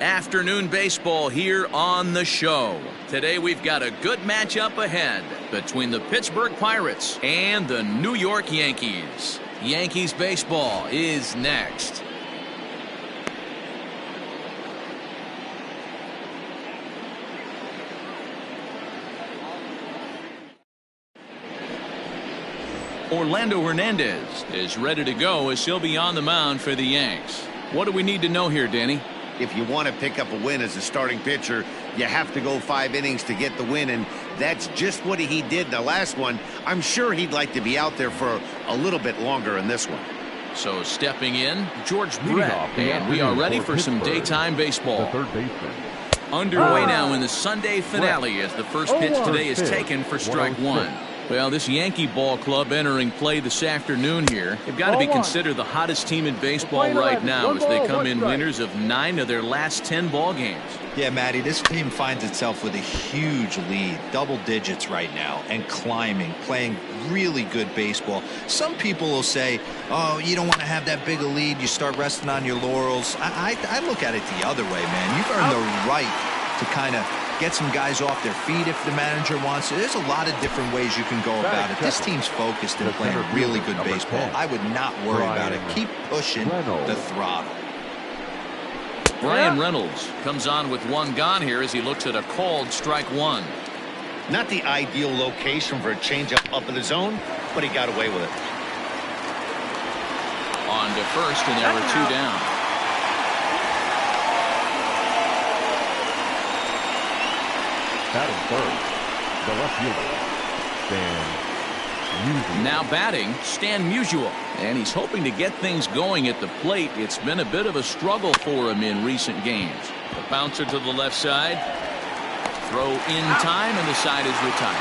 Afternoon baseball here on the show. Today we've got a good matchup ahead between the Pittsburgh Pirates and the New York Yankees. Yankees baseball is next. Orlando Hernandez is ready to go as he'll be on the mound for the Yanks. What do we need to know here, Danny? If you want to pick up a win as a starting pitcher, you have to go 5 innings to get the win, and that's just what he did in the last one. I'm sure he'd like to be out there for a little bit longer in this one. So stepping in, George Brett, and we are ready for some daytime baseball. Underway now in the Sunday finale as the first pitch today is taken for strike one. Well, this Yankee ball club entering play this afternoon here, they've got to be considered the hottest team in baseball right now as they come in winners of 9 of their last 10 ball games. Yeah, Matty, this team finds itself with a huge lead, double digits right now, and climbing, playing really good baseball. Some people will say, oh, you don't want to have that big a lead, you start resting on your laurels. I look at it the other way, man. You've earned the right to kind of get some guys off their feet if the manager wants to. There's a lot of different ways you can go about it. This team's focused and playing really good baseball. I would not worry about it. Keep pushing the throttle. Brian Reynolds comes on with one gone here as he looks at a called strike one. Not the ideal location for a changeup up in the zone, but he got away with it. On to first, and there were 2 down. Batting third, the left fielder, Stan Musial. Now batting, Stan Musial. And he's hoping to get things going at the plate. It's been a bit of a struggle for him in recent games. The bouncer to the left side. Throw in time, and the side is retired.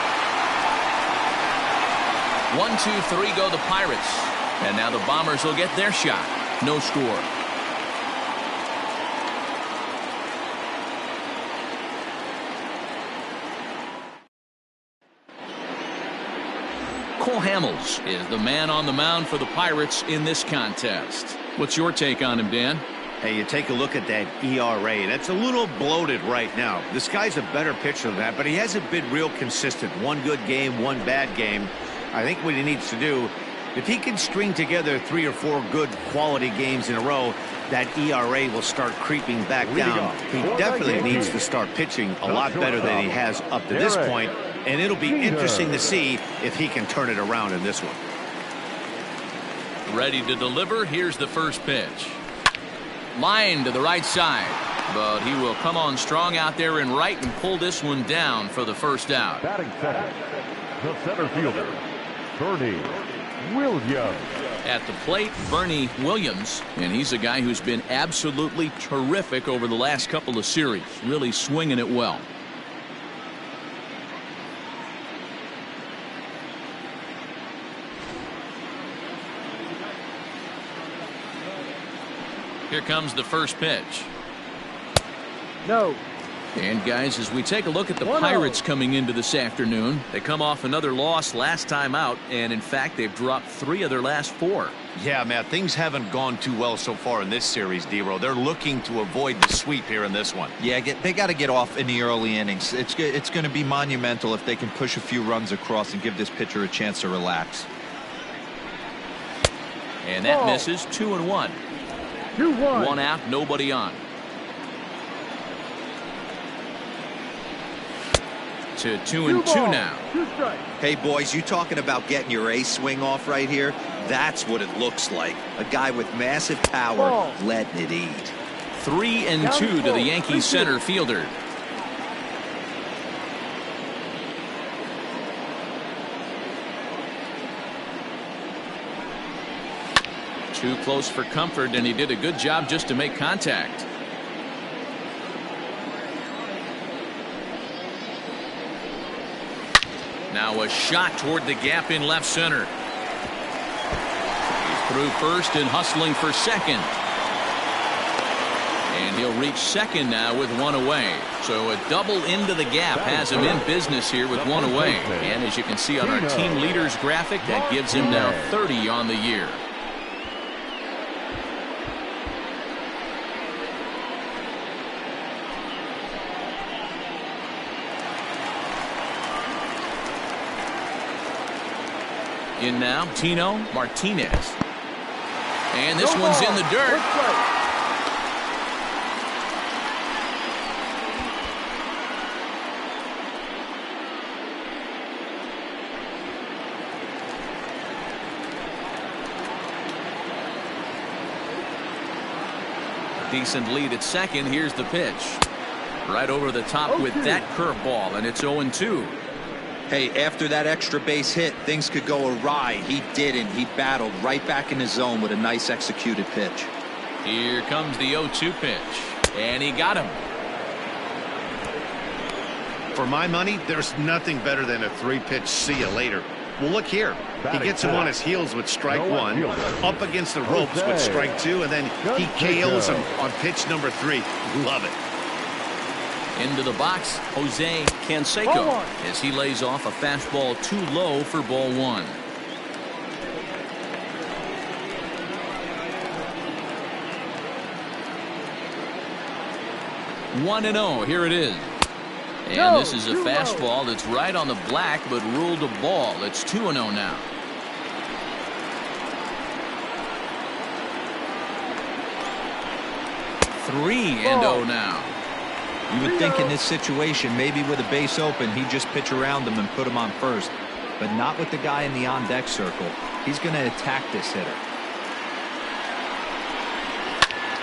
1, 2, 3 go the Pirates. And now the Bombers will get their shot. No score. Cole Hamels is the man on the mound for the Pirates in this contest. What's your take on him, Dan? Hey, you take a look at that ERA. That's a little bloated right now. This guy's a better pitcher than that, but he hasn't been real consistent. One good game, one bad game. I think what he needs to do, if he can string together 3 or 4 good quality games in a row, that ERA will start creeping back down. He definitely needs to start pitching a lot better than he has up to this point. And it'll be interesting to see if he can turn it around in this one. Ready to deliver. Here's the first pitch. Line to the right side. But he will come on strong out there in right and pull this one down for the first out. Batting second, the center fielder, Bernie Williams. At the plate, Bernie Williams. And he's a guy who's been absolutely terrific over the last couple of series. Really swinging it well. Here comes the first pitch. No. And guys, as we take a look at the Pirates coming into this afternoon, they come off another loss last time out, and in fact they've dropped 3 of their last 4. Yeah, man, things haven't gone too well so far in this series, D-Row. They're looking to avoid the sweep here in this one. Yeah, they got to get off in the early innings. It's going to be monumental if they can push a few runs across and give this pitcher a chance to relax. And that misses. 2-1. 2-1. 1 out, nobody on. To 2-2 now. Hey boys, you talking about getting your ace swing off right here? That's what it looks like. A guy with massive power letting it eat. 3-2 to the Yankees center fielder. Too close for comfort, and he did a good job just to make contact. Now a shot toward the gap in left center. He's through first and hustling for second. And he'll reach second now with 1 away. So a double into the gap has him in business here with 1 away. And as you can see on our team leaders graphic, that gives him now 30 on the year. In now, Tino Martinez. And this one's in the dirt. Decent lead at second. Here's the pitch. Right over the top with that curveball, and it's 0-2. Hey, after that extra base hit, things could go awry. He didn't. He battled right back in his zone with a nice executed pitch. Here comes the 0-2 pitch, and he got him. For my money, there's nothing better than a 3-pitch see you later. Well, look here. He gets him on his heels with strike 1, up against the ropes with strike 2, and then he KOs him on pitch number 3. Love it. Into the box, Jose Canseco, as he lays off a fastball too low for ball 1. One and 0. Here it is. And this is a fastball that's right on the black, but ruled a ball. It's 2-0 now. Three and 0 now. You would think in this situation, maybe with a base open, he'd just pitch around him and put him on first. But not with the guy in the on-deck circle. He's going to attack this hitter.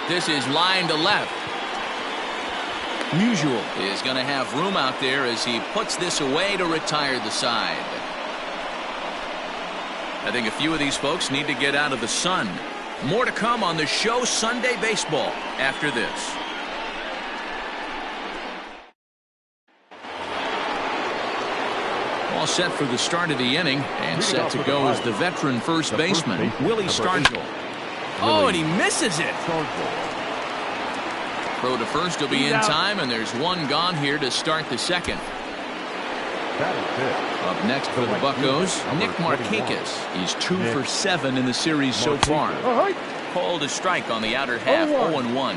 This is line to left. Musial is going to have room out there as he puts this away to retire the side. I think a few of these folks need to get out of the sun. More to come on the show Sunday Baseball after this. All set for the start of the inning, and set to go is the veteran first baseman, Willie Stargell. Oh, and he misses it. Throw to first will be in time, and there's one gone here to start the second. Up next for the Buccos, Nick Markakis. He's 2 for 7 in the series so far. Called a strike on the outer half, 0-1.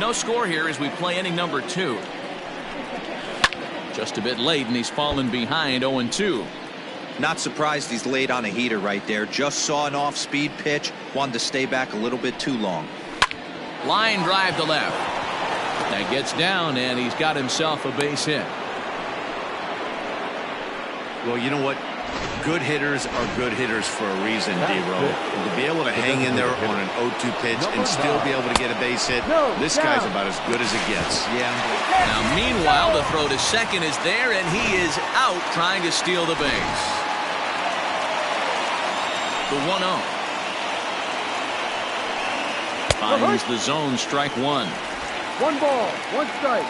No score here as we play inning number 2. Just a bit late, and he's fallen behind 0-2. Not surprised he's laid on a heater right there. Just saw an off-speed pitch. Wanted to stay back a little bit too long. Line drive to left. That gets down, and he's got himself a base hit. Well, you know what? Good hitters are good hitters for a reason, D-Row. To be able to hang in there on an 0-2 pitch and still be able to get a base hit, this guy's about as good as it gets. Yeah. Now, meanwhile, the throw to second is there, and he is out trying to steal the base. The 1-0. Finds the zone, strike 1. 1 ball, 1 strike.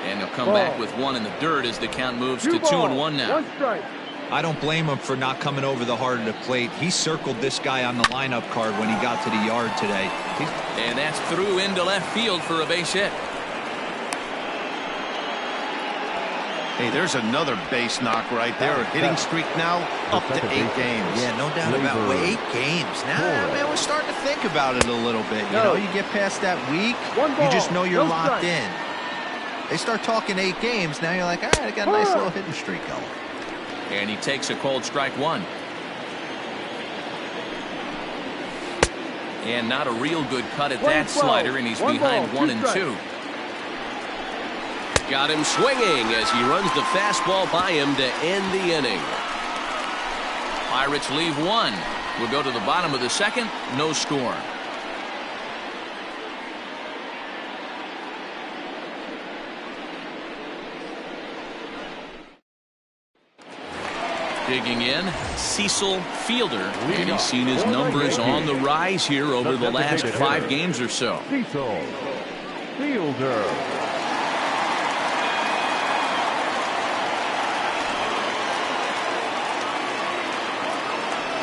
And he'll come back with 1 in the dirt as the count moves to 2-1 now. 1 strike. I don't blame him for not coming over the heart of the plate. He circled this guy on the lineup card when he got to the yard today. And that's through into left field for a base hit. Hey, there's another base knock right there. A hitting streak now up to 8 games. Yeah, no doubt about it. 8 games. Now, man, we're starting to think about it a little bit. You know, you get past that week, you just know you're locked in. They start talking 8 games. Now you're like, all right, I got a nice little hitting streak going. And he takes a cold strike 1. And not a real good cut at that slider, and he's behind 1-2. Got him swinging as he runs the fastball by him to end the inning. Pirates leave 1. We'll go to the bottom of the second. No score. Digging in, Cecil Fielder, and he's seen his numbers on the rise here over the last 5 games or so. Cecil Fielder.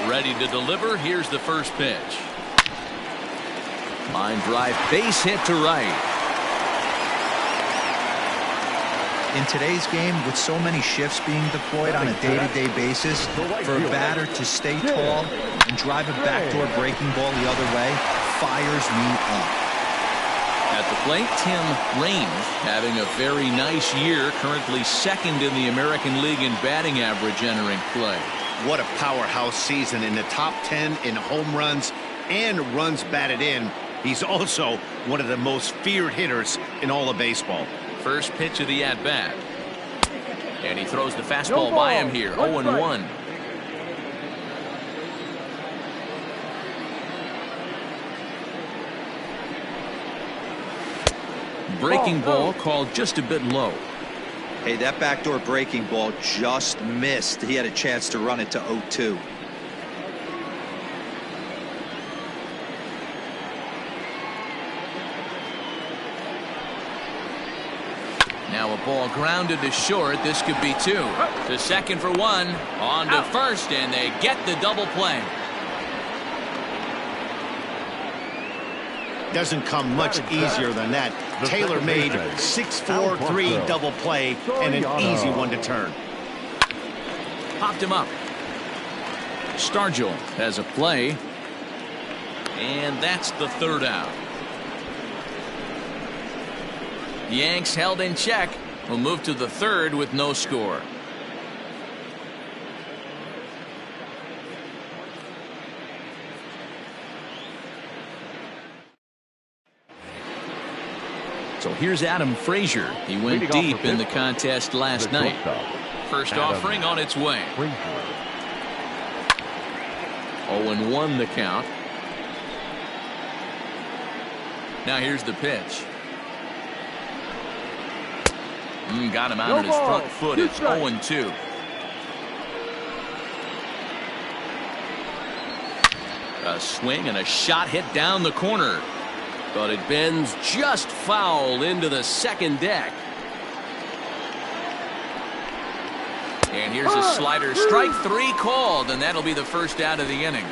Ready to deliver. Here's the first pitch. Line drive, base hit to right. In today's game, with so many shifts being deployed on a day-to-day basis, for a batter to stay tall and drive a backdoor breaking ball the other way fires me up. At the plate, Tim Raines having a very nice year, currently second in the American League in batting average entering play. What a powerhouse season, in the top 10 in home runs and runs batted in. He's also one of the most feared hitters in all of baseball. First pitch of the at-bat. And he throws the fastball by him here. 0-1. Breaking ball called just a bit low. Hey, that backdoor breaking ball just missed. He had a chance to run it to 0-2. Now a ball grounded to short. This could be 2. To second for 1. On to first, and they get the double play. Doesn't come much easier than that. Taylor made 6-4-3 double play and an easy one to turn. Popped him up. Stargell has a play. And that's the 3rd out. The Yanks held in check. Will move to the 3rd with no score. So here's Adam Frazier. He went deep in the contest last night. First offering on its way. 0-1 the count. Now here's the pitch. Got him out on his front foot. It's 0-2. A swing and a shot hit down the corner. But it bends just foul into the second deck. And here's a slider. Strike 3 called, and that'll be the first out of the inning.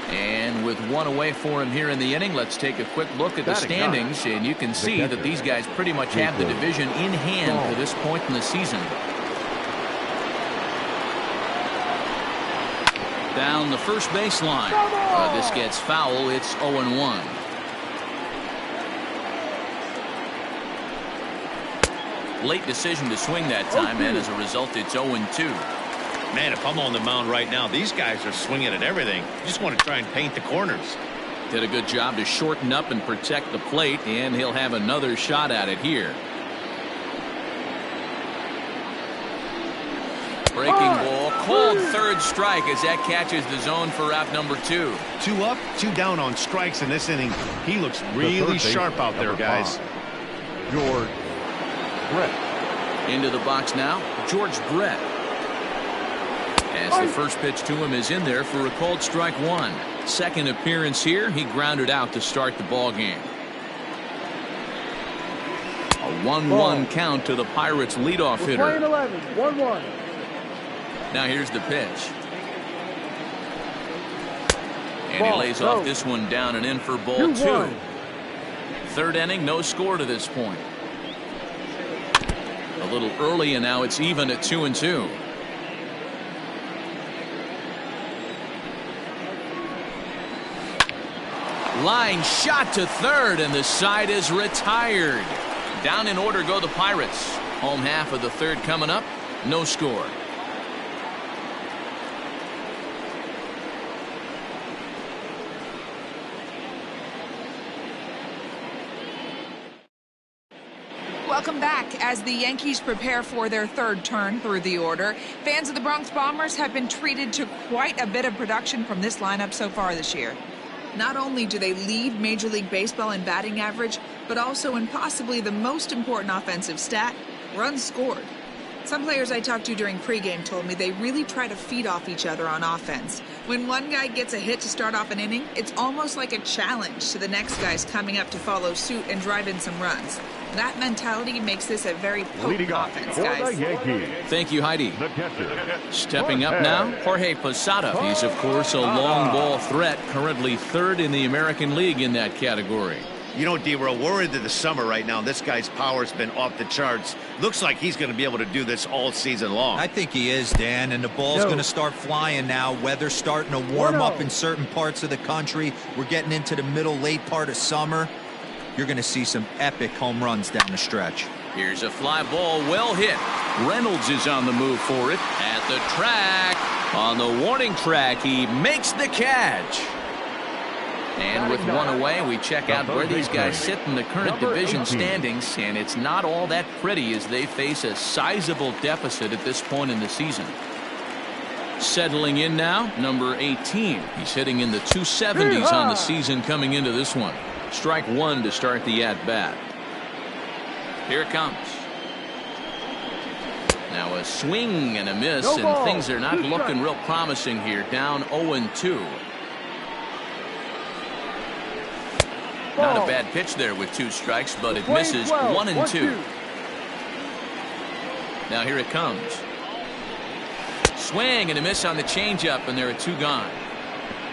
And with 1 away for him here in the inning, let's take a quick look at the standings. And you can see that these guys pretty much have the division in hand for this point in the season. Down the first baseline. This gets foul. It's 0-1. Late decision to swing that time, and as a result, it's 0-2. Man, if I'm on the mound right now, these guys are swinging at everything. You just want to try and paint the corners. Did a good job to shorten up and protect the plate, and he'll have another shot at it here. Breaking ball, called 3rd strike as that catches the zone for out number 2. 2 up, 2 down on strikes in this inning. He looks really sharp out there, guys. George Brett. Into the box now, George Brett. As the first pitch to him is in there for a called strike 1. Second appearance here, he grounded out to start the ball game. A 1-1 count to the Pirates leadoff hitter. Playing 11, 1-1. Now here's the pitch. And he lays off this one down and in for ball 2. 3rd inning, no score to this point. A little early, and now it's even at 2-2. Line shot to 3rd, and the side is retired. Down in order go the Pirates. Home half of the 3rd coming up. No score. Welcome back. As the Yankees prepare for their 3rd turn through the order, fans of the Bronx Bombers have been treated to quite a bit of production from this lineup so far this year. Not only do they lead Major League Baseball in batting average, but also in possibly the most important offensive stat, runs scored. Some players I talked to during pregame told me they really try to feed off each other on offense. When one guy gets a hit to start off an inning, it's almost like a challenge to the next guys coming up to follow suit and drive in some runs. That mentality makes this a very potent offense, guys. Thank you, Heidi. Stepping up now, Jorge Posada. He's, of course, a long ball threat, currently 3rd in the American League in that category. You know, D-Roll, we're into the summer right now. This guy's power's been off the charts. Looks like he's going to be able to do this all season long. I think he is, Dan, and the ball's going to start flying now. Weather's starting to warm up in certain parts of the country. We're getting into the middle, late part of summer. you're going to see some epic home runs down the stretch. Here's a fly ball, well hit. Reynolds is on the move for it. At the track, on the warning track, he makes the catch. And with one away, we check out where these guys sit in the current division standings, and it's not all that pretty as they face a sizable deficit at this point in the season. Settling in now, number 18. He's hitting in the 270s on the season coming into this one. Strike one to start the at-bat. Here it comes. Now a swing and a miss, and things are not looking real promising here. Down 0-2. Not a bad pitch there with 2 strikes, but it misses 1-2. Now here it comes. Swing and a miss on the changeup, and there are 2 gone.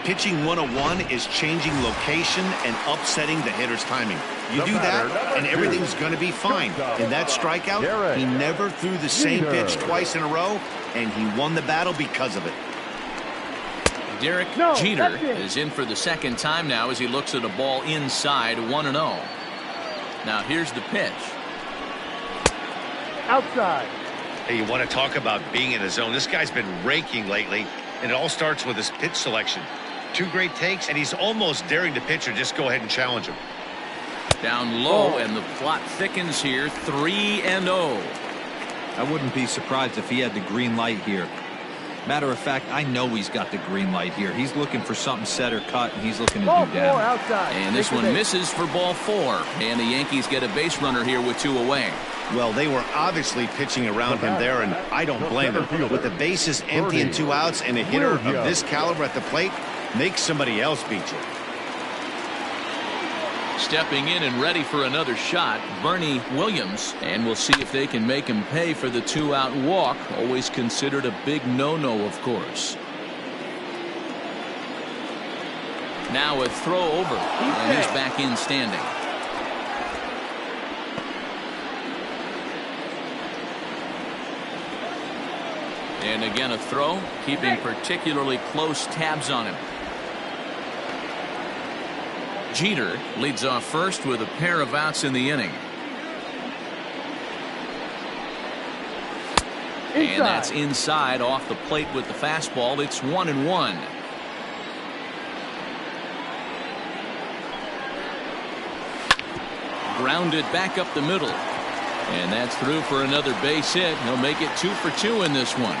Pitching 101 is changing location and upsetting the hitter's timing. You do that, and everything's going to be fine. In that strikeout, he never threw the same pitch twice in a row, and he won the battle because of it. Derek Jeter is in for the second time now as he looks at a ball inside 1-0. Now here's the pitch. Outside. Hey, you want to talk about being in a zone? This guy's been raking lately, and it all starts with his pitch selection. 2 great takes, and he's almost daring the pitcher just go ahead and challenge him. Down low, and the plot thickens here. 3-0. I wouldn't be surprised if he had the green light here. Matter of fact, I know he's got the green light here. He's looking for something set or cut, and he's looking to do damage. And this one misses for ball 4. And the Yankees get a base runner here with 2 away. Well, they were obviously pitching around him there, and I don't blame them. With the bases empty and 2 outs, and a hitter of this caliber at the plate, make somebody else beat you. Stepping in and ready for another shot, Bernie Williams, and we'll see if they can make him pay for the 2-out walk. Always considered a big no-no, of course. Now a throw over, and he's back in standing. And again a throw, keeping particularly close tabs on him. Jeter leads off first with a pair of outs in the inning. And that's inside off the plate with the fastball. It's 1-1. Grounded back up the middle. And that's through for another base hit. He'll make it 2 for 2 in this one.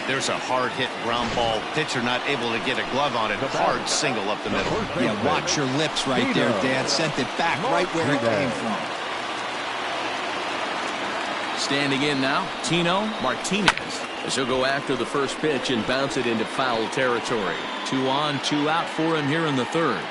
There's a hard hit ground ball. Pitcher not able to get a glove on it. Hard single up the middle. Yeah, watch your lips right there, Dad. Sent it back right where it came from. Standing in now, Tino Martinez, as he'll go after the first pitch and bounce it into foul territory. 2 on, 2 out for him here in the 3rd.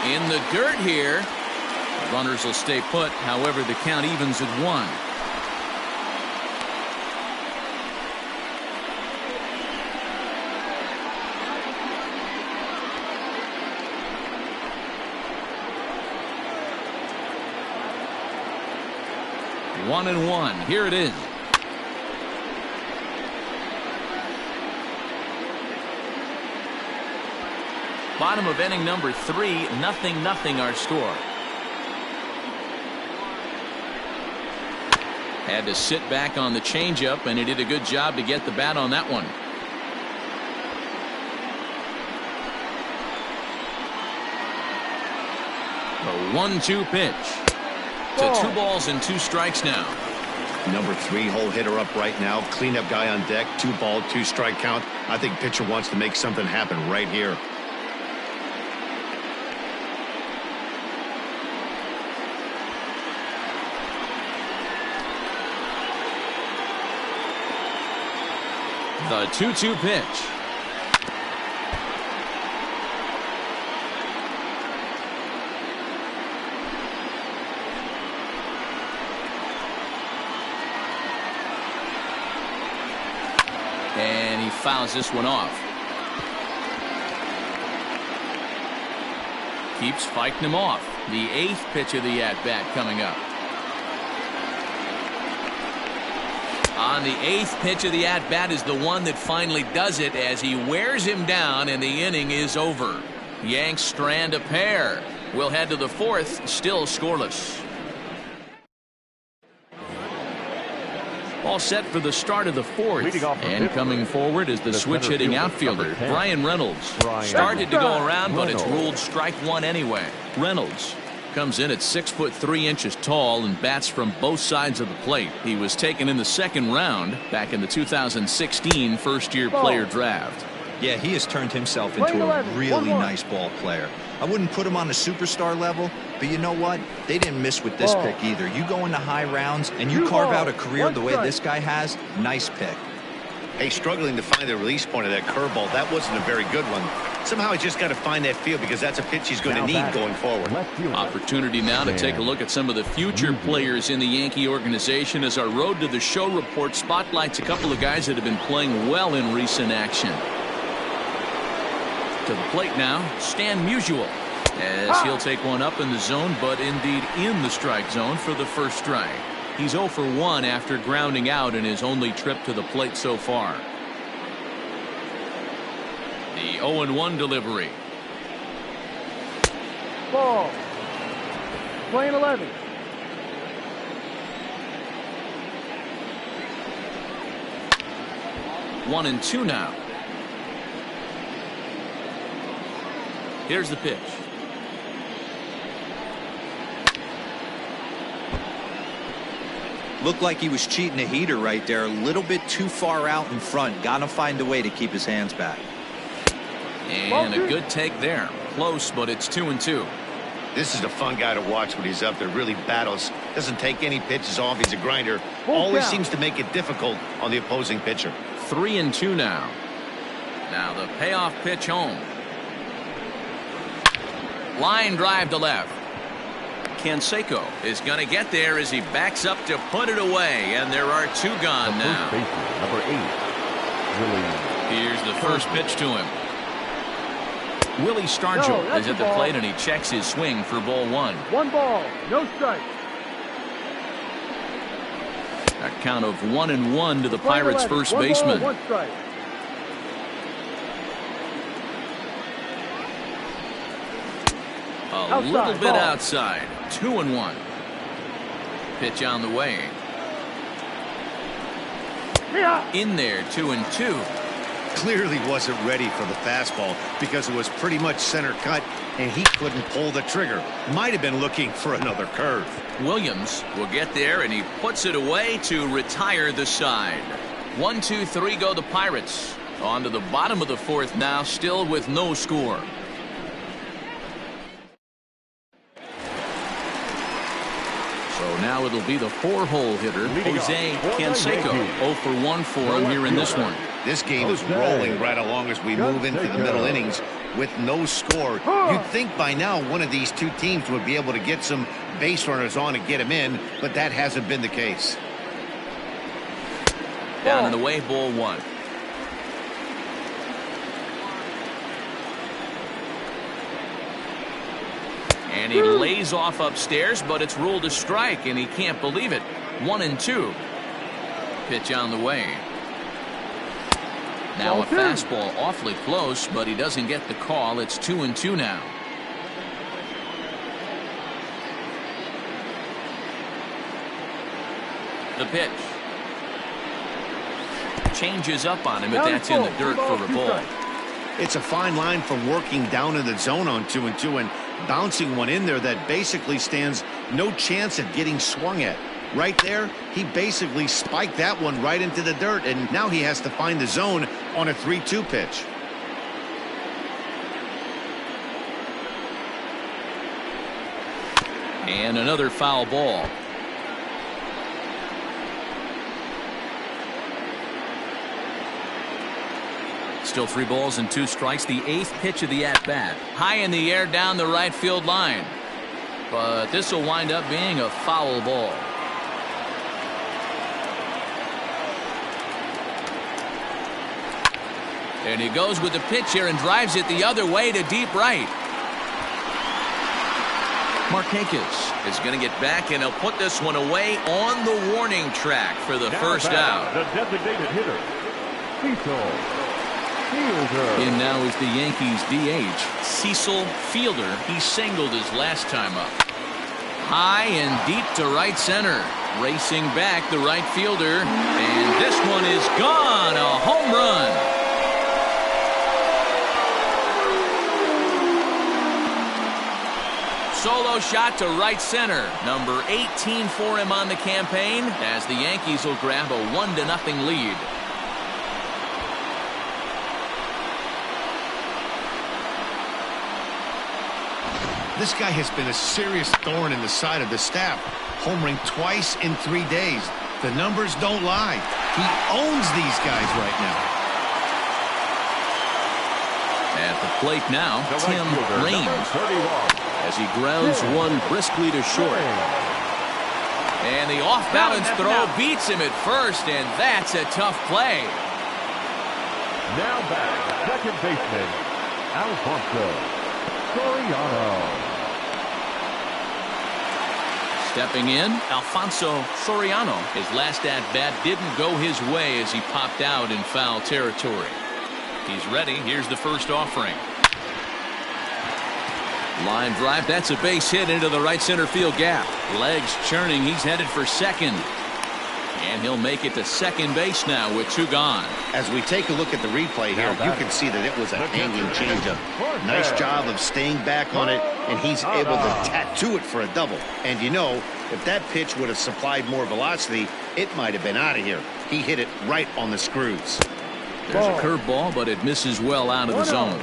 In the dirt here. Runners will stay put. However, the count evens at 1. One and 1. Here it is. Bottom of inning number 3, 0-0 our score. Had to sit back on the changeup, and he did a good job to get the bat on that one. A 1-2 pitch. To 2 balls and 2 strikes now. Number 3 hole hitter up right now. Cleanup guy on deck. 2 ball, 2 strike count. I think pitcher wants to make something happen right here. The 2-2 pitch. And he fouls this one off. Keeps fighting him off. The 8th pitch of the at-bat coming up. On the 8th pitch of the at-bat is the one that finally does it as he wears him down and the inning is over. Yanks strand a pair. We'll head to the 4th, still scoreless. All set for the start of the 4th. And coming forward is the switch-hitting outfielder, Brian Reynolds. Started to go around, but it's ruled strike one anyway. Reynolds comes in at 6'3" tall and bats from both sides of the plate. He was taken in the 2nd round back in the 2016 first-year player draft. Yeah, he has turned himself into a really nice ball player. I wouldn't put him on a superstar level, but you know what? They didn't miss with this pick either. You go into high rounds and you carve out a career the way this guy has, nice pick. Hey, struggling to find the release point of that curveball. That wasn't a very good one. Somehow he's just got to find that feel because that's a pitch he's going to need going forward. Opportunity now to take a look at some of the future players in the Yankee organization as our Road to the Show report spotlights a couple of guys that have been playing well in recent action. To the plate now, Stan Musial, as he'll take one up in the zone, but indeed in the strike zone for the first strike. He's 0 for 1 after grounding out in his only trip to the plate so far. The 0-1 delivery. Ball. Playing 11. One and two now. Here's the pitch. Looked like he was cheating a heater right there. A little bit too far out in front. Got to find a way to keep his hands back. And a good take there. Close, but it's 2-2. This is a fun guy to watch when he's up there. Really battles. Doesn't take any pitches off. He's a grinder. Always seems to make it difficult on the opposing pitcher. 3-2 now. Now the payoff pitch home. Line drive to left. Canseco is going to get there as he backs up to put it away, and there are two gone now. Number 8. Here's the first pitch to him. Willie Stargell is at the plate, and he checks his swing for ball one. 1 ball, no strike. A count of 1-1 to the Pirates' first baseman. 1 strike. A little bit outside. 2-1. Pitch on the way. In there, 2-2. Clearly wasn't ready for the fastball because it was pretty much center cut and he couldn't pull the trigger. Might have been looking for another curve. Williams will get there, and he puts it away to retire the side. 1-2-3 go the Pirates. On to the bottom of the 4th now, still with no score. So now it'll be the 4-hole hitter, Jose Canseco. 0 for 1 for him here in this one. This game is rolling right along as we move into the middle innings with no score. You'd think by now one of these two teams would be able to get some base runners on and get them in, but that hasn't been the case. Down and away, ball 1. And he lays off upstairs, but it's ruled a strike, and he can't believe it. 1-2. Pitch on the way. Now a fastball awfully close, but he doesn't get the call. It's 2-2 now. The pitch. Changes up on him, but that's in the dirt for a ball. It's a fine line from working down in the zone on 2-2 and bouncing one in there that basically stands no chance at getting swung at. Right there, he basically spiked that one right into the dirt, and now he has to find the zone on a 3-2 pitch. And another foul ball. Still 3 balls and 2 strikes. The 8th pitch of the at-bat. High in the air down the right field line. But this will wind up being a foul ball. And he goes with the pitch here and drives it the other way to deep right. Markakis is going to get back, and he'll put this one away on the warning track for the first out. The designated hitter, Cecil Fielder. In now is the Yankees DH, Cecil Fielder. He singled his last time up. High and deep to right center. Racing back the right fielder, and this one is gone. A home run. Solo shot to right center. Number 18 for him on the campaign, as the Yankees will grab a 1-0 lead. This guy has been a serious thorn in the side of the staff. Homering twice in 3 days. The numbers don't lie. He owns these guys right now. At the plate now, Tim Raines, as he grounds one briskly to short. And the off-balance throw beats him at first, and that's a tough play. Now back, second baseman, Alfonso Soriano. Stepping in, Alfonso Soriano. His last at-bat didn't go his way as he popped out in foul territory. He's ready. Here's the first offering. Line drive. That's a base hit into the right center field gap. Legs churning. He's headed for second. And he'll make it to second base now with 2 gone. As we take a look at the replay here, you can see that it was a hanging changeup. Nice job of staying back on it, and he's able to tattoo it for a double. And you know, if that pitch would have supplied more velocity, it might have been out of here. He hit it right on the screws. There's a curveball, but it misses well out of the zone.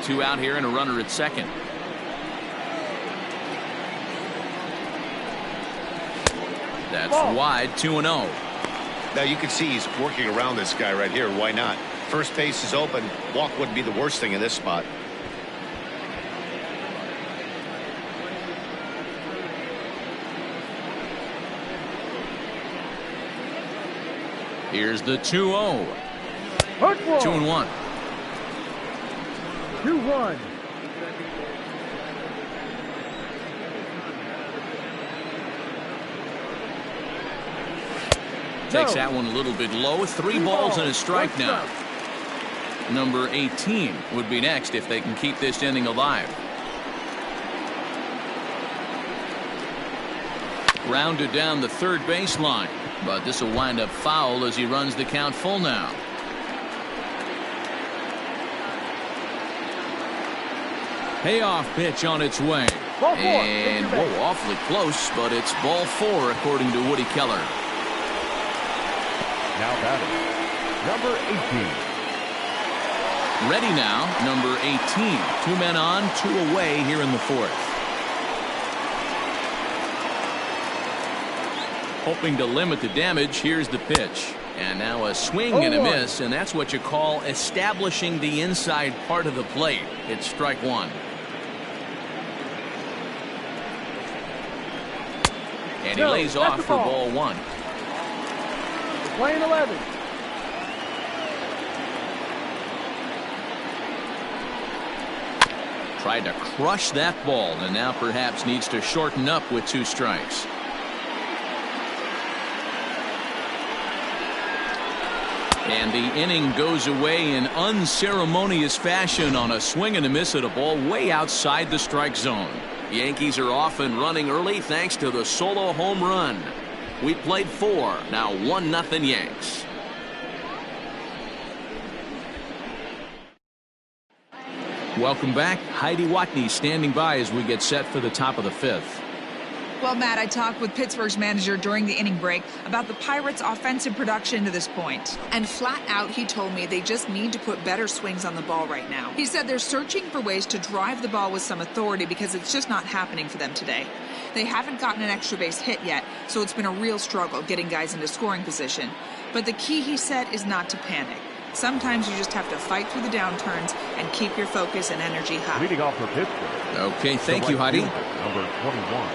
2 out here and a runner at second. That's wide, 2-0. Now you can see he's working around this guy right here. Why not? First base is open. Walk wouldn't be the worst thing in this spot. Here's the 2-0. 2-1. 2-1. Takes that one a little bit low. 3 balls and a strike now. Number 18 would be next if they can keep this inning alive. Rounded down the third baseline, but this will wind up foul as he runs the count full now. Payoff pitch on its way. And whoa, awfully close, but it's ball 4 according to Woody Keller. Now batting, number 18. Ready now, number 18. 2 men on, 2 away here in the 4th. Hoping to limit the damage, here's the pitch. And now a swing and a miss, and that's what you call establishing the inside part of the plate. It's strike 1. And he lays off for ball 1. Playing 11. Tried to crush that ball, and now perhaps needs to shorten up with 2 strikes. And the inning goes away in unceremonious fashion on a swing and a miss at a ball way outside the strike zone. Yankees are off and running early thanks to the solo home run. We played 4. Now 1-0 Yanks. Welcome back. Heidi Watney standing by as we get set for the top of the 5th. Well, Matt, I talked with Pittsburgh's manager during the inning break about the Pirates' offensive production to this point. And flat out, he told me they just need to put better swings on the ball right now. He said they're searching for ways to drive the ball with some authority because it's just not happening for them today. They haven't gotten an extra base hit yet, so it's been a real struggle getting guys into scoring position. But the key, he said, is not to panic. Sometimes you just have to fight through the downturns and keep your focus and energy high. Leading off for Pittsburgh. Okay, thank you, Heidi. Number 21.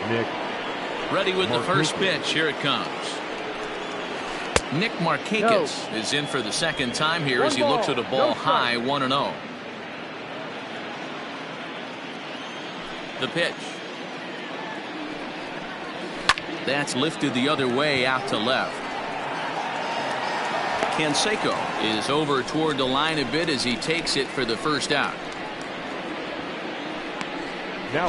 Nick ready with the first pitch. Here it comes. Nick Markakis is in for the second time here as he looks at a ball high, 1-0. The pitch. That's lifted the other way out to left. Canseco is over toward the line a bit as he takes it for the first out.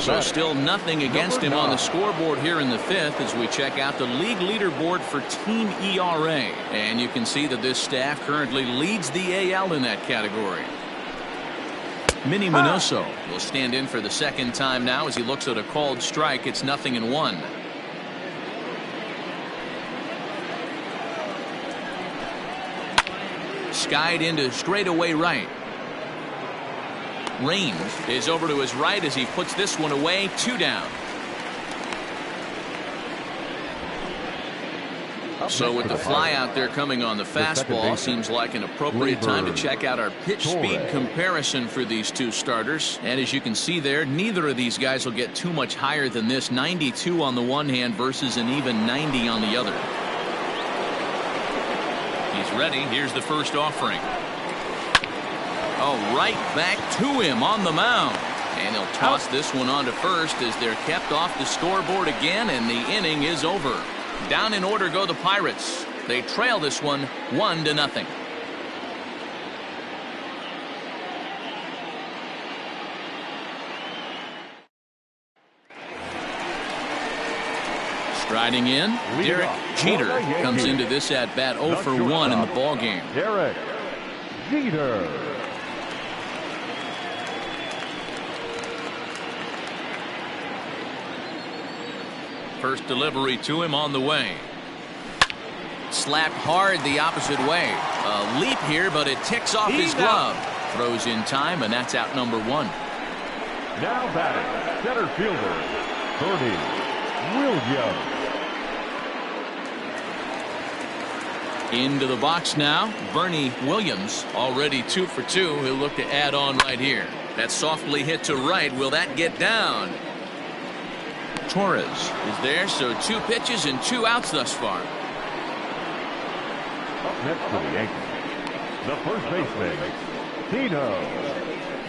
So still nothing against him on the scoreboard here in the fifth as we check out the league leaderboard for team ERA. And you can see that this staff currently leads the AL in that category. Minnie Minoso will stand in for the second time now as he looks at a called strike. It's 0-1. Skied into straightaway right. Raines is over to his right as he puts this one away. 2 down. So with the fly out there coming on the fastball, seems like an appropriate time to check out our pitch speed comparison for these two starters. And as you can see there, neither of these guys will get too much higher than this. 92 on the one hand versus an even 90 on the other. He's ready. Here's the first offering. Oh, right back to him on the mound. And he'll toss this one on to first as they're kept off the scoreboard again, and the inning is over. Down in order go the Pirates. They trail this one 1-0. Striding in, Derek Jeter comes into this at bat 0 for 1 in the ball game. Derek Jeter. First delivery to him on the way. Slapped hard the opposite way. A leap here, but it ticks off his glove. Throws in time, and that's out number 1. Now batting, center fielder, Bernie Williams. Into the box now, Bernie Williams, already 2 for 2. He'll look to add on right here. That softly hit to right. Will that get down? Torres is there, so 2 pitches and 2 outs thus far. Up next for the Yankees, the first baseman, Tino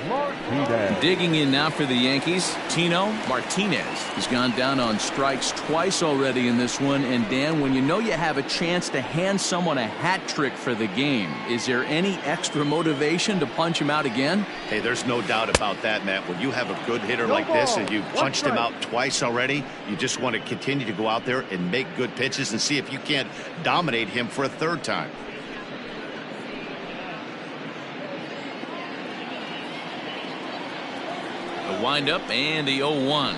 Martinez. Digging in now for the Yankees, Tino Martinez has gone down on strikes twice already in this one. And Dan, when you know you have a chance to hand someone a hat trick for the game, is there any extra motivation to punch him out again? Hey, there's no doubt about that, Matt. When you have a good hitter like this and you've punched him out twice already, you just want to continue to go out there and make good pitches and see if you can't dominate him for a third time. The windup and the 0-1.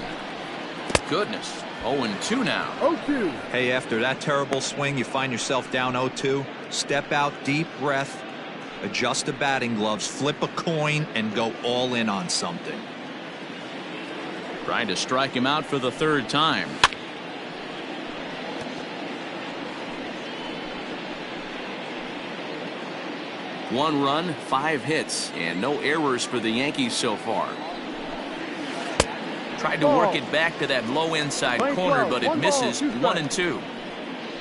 Goodness, 0-2 now. 0-2. Hey, after that terrible swing, you find yourself down 0-2. Step out, deep breath, adjust the batting gloves, flip a coin, and go all in on something. Trying to strike him out for the third time. One run, 5 hits, and no errors for the Yankees so far. Tried to work it back to that low inside corner, but it misses. 1-2.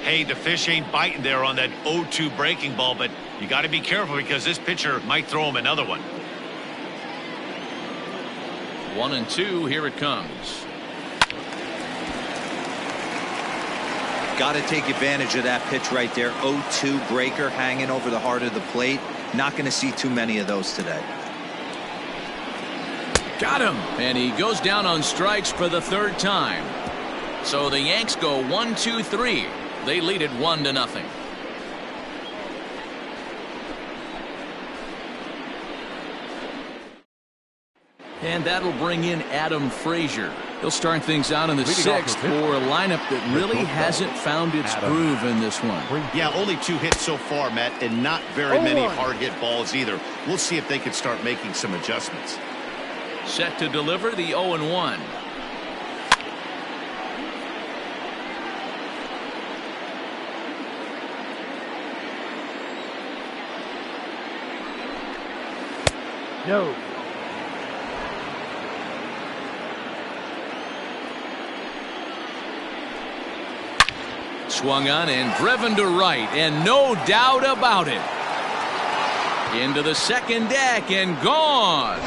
Hey, the fish ain't biting there on that 0-2 breaking ball, but you got to be careful because this pitcher might throw him another one. 1-2. Here it comes. Got to take advantage of that pitch right there. 0-2 breaker hanging over the heart of the plate. Not going to see too many of those today. Got him, and he goes down on strikes for the third time. So the Yanks go 1-2-3. They lead it 1-0. And that'll bring in Adam Frazier. He'll start things out in the 6th for a lineup that really hasn't found its groove in this one. Yeah, only 2 hits so far, Matt, and not very many hard hit balls either. We'll see if they can start making some adjustments. Set to deliver the 0-1. No. Swung on and driven to right, and no doubt about it. Into the second deck and gone.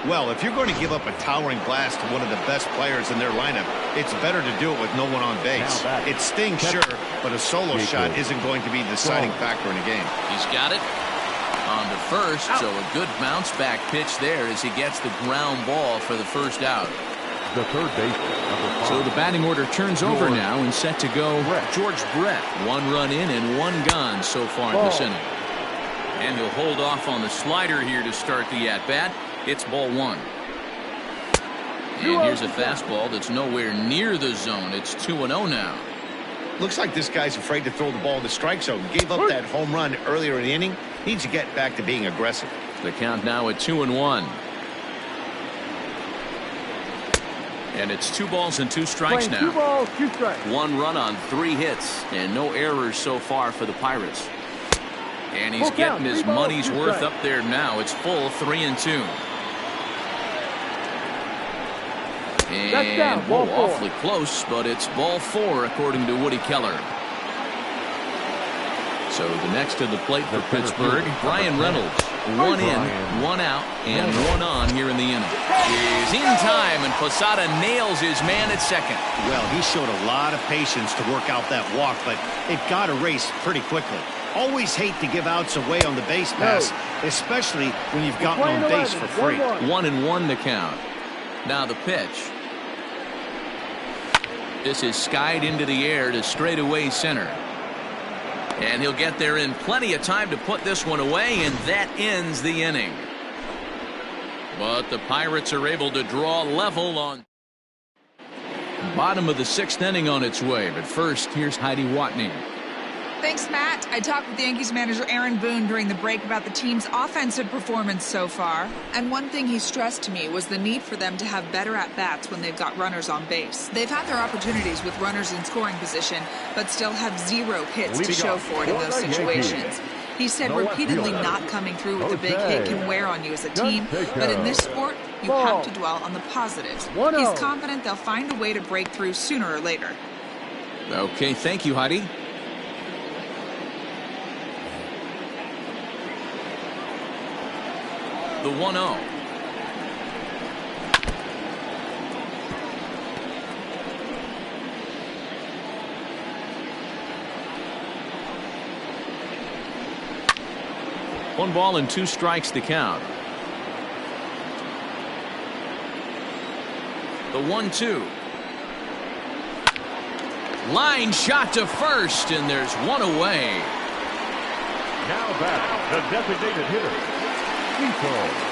Well, if you're going to give up a towering blast to one of the best players in their lineup, it's better to do it with no one on base. It stings, sure, but a solo shot isn't going to be the deciding factor in a game. He's got it on to first, so a good bounce back pitch there as he gets the ground ball for the first out. The third baseman. So the batting order turns over now and set to go George Brett. 1 run in and 1 gone so far in this inning. And he'll hold off on the slider here to start the at-bat. It's ball 1. And here's a fastball that's nowhere near the zone. It's 2-0 now. Looks like this guy's afraid to throw the ball in the strike zone. Gave up that home run earlier in the inning. Needs to get back to being aggressive. The count now at 2-1. And it's 2 balls and 2 strikes now. 2 balls, 2 strikes. 1 run on 3 hits and no errors so far for the Pirates. And he's getting his money's worth up there now. It's full 3-2. And awfully close, but it's ball 4 according to Woody Keller. So the next to the plate for Pittsburgh, Brian Reynolds. 1 in, 1 out, and 1 on here in the inning. Is in time, and Posada nails his man at second. Well, he showed a lot of patience to work out that walk, but it got erased pretty quickly. Always hate to give outs away on the base pass, especially when you've gotten on base for free. 1-1 to count. Now the pitch. This is skied into the air to straightaway center. And he'll get there in plenty of time to put this one away, and that ends the inning. But the Pirates are able to draw level on bottom of the 6th inning on its way. But first, here's Heidi Watney. Thanks, Matt. I talked with Yankees manager Aaron Boone during the break about the team's offensive performance so far. And one thing he stressed to me was the need for them to have better at-bats when they've got runners on base. They've had their opportunities with runners in scoring position, but still have 0 hits to show for it in those situations. He said repeatedly not coming through with a big hit can wear on you as a team, but in this sport, you have to dwell on the positives. He's confident they'll find a way to break through sooner or later. Okay, thank you, Heidi. The 1-0. One ball and 2 strikes to count. The 1-2. Line shot to first, and there's 1 away. Now back, the designated hitter.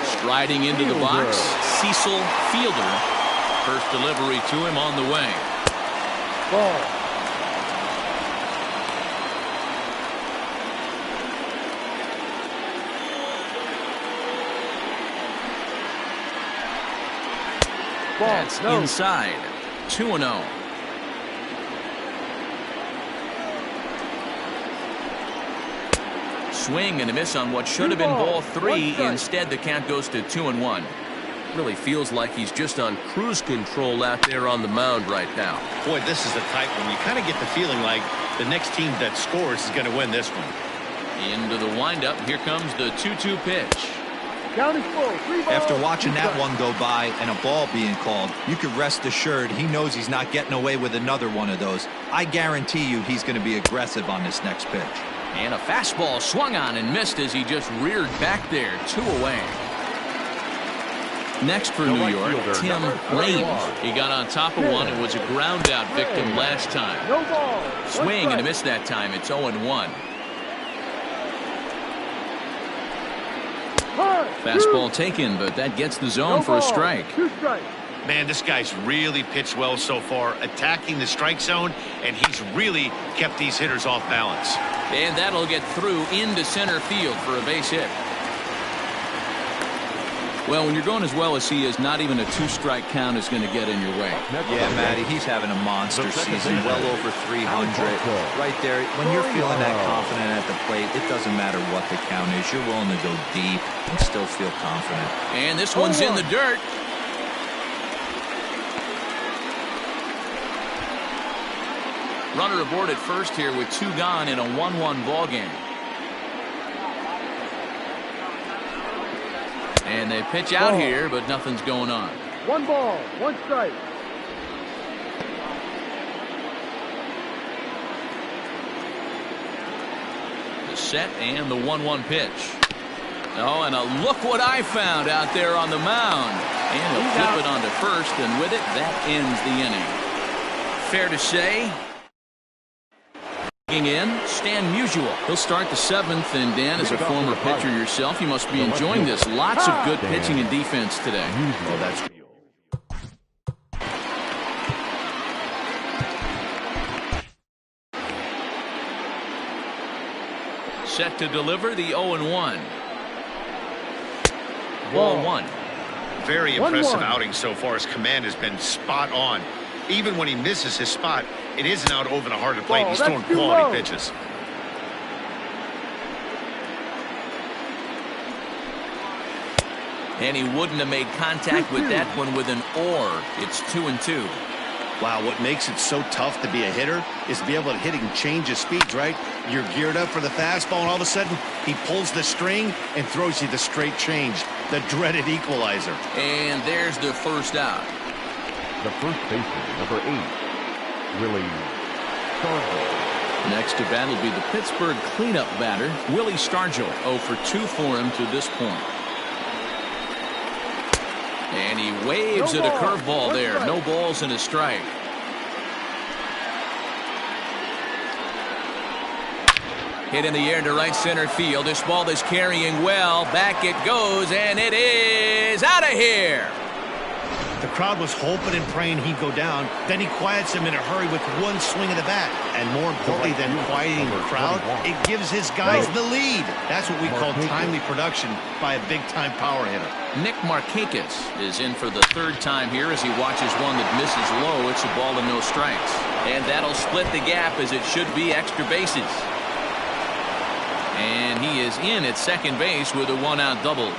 Striding into the box, Cecil Fielder. First delivery to him on the way. Ball. That's inside. 2-0. Swing and a miss on what should have been ball 3. Instead, the count goes to 2-1. Really feels like he's just on cruise control out there on the mound right now. Boy, this is a tight one. You kind of get the feeling like the next team that scores is going to win this one. Into the windup. Here comes the 2-2 pitch. After watching that one go by and a ball being called, you can rest assured he knows he's not getting away with another one of those. I guarantee you he's going to be aggressive on this next pitch. And a fastball swung on and missed as he just reared back there. 2 away. Next for New York, Tim Raines. He got on top of one and was a ground out victim last time. Swing and a miss that time. It's 0-1. Fastball taken, but that gets the zone for a strike. Man, this guy's really pitched well so far, attacking the strike zone, and he's really kept these hitters off balance. And that'll get through into center field for a base hit. Well, when you're going as well as he is, not even a 2-strike count is going to get in your way. Yeah, Matty, he's having a monster season, well over 300. Right there, when you're feeling that confident at the plate, it doesn't matter what the count is. You're willing to go deep and still feel confident. And this one's in the dirt. Runner aboard at first here with 2 gone in a 1-1 ball game. And And they pitch out here, but nothing's going on. 1 ball, 1 strike. The set and the 1-1 pitch. Oh, and look what I found out there on the mound. And he'll flip it onto first, and with it, that ends the inning. Fair to say. In Stan Musial. He'll start the 7th, and Dan, as a former pitcher yourself, you must be enjoying this. Lots of good pitching and defense today. Oh, that's set to deliver the 0-1. Ball 1. very impressive outing so far. His command has been spot on. Even when he misses his spot, it isn't out over the heart of the plate. He's throwing quality pitches. And he wouldn't have made contact with that one with an or. It's 2-2. Wow, what makes it so tough to be a hitter is to be able to hit and change his speeds, right? You're geared up for the fastball, and all of a sudden, he pulls the string and throws you the straight change, the dreaded equalizer. And there's the first out. The first baseman, number 8, Willie Stargell. Next to bat will be the Pittsburgh cleanup batter, Willie Stargell. 0 for 2 for him to this point. And he waves at a curveball there. No balls and a strike. Hit in the air to right center field. This ball is carrying well. Back it goes, and it is out of here. The crowd was hoping and praying he'd go down. Then he quiets him in a hurry with one swing of the bat. And more importantly than quieting the crowd, it gives his guys the lead. That's what we call timely production by a big-time power hitter. Nick Markakis is in for the third time here as he watches one that misses low. It's a ball and no strikes. And that'll split the gap as it should be extra bases. And he is in at second base with a one-out double.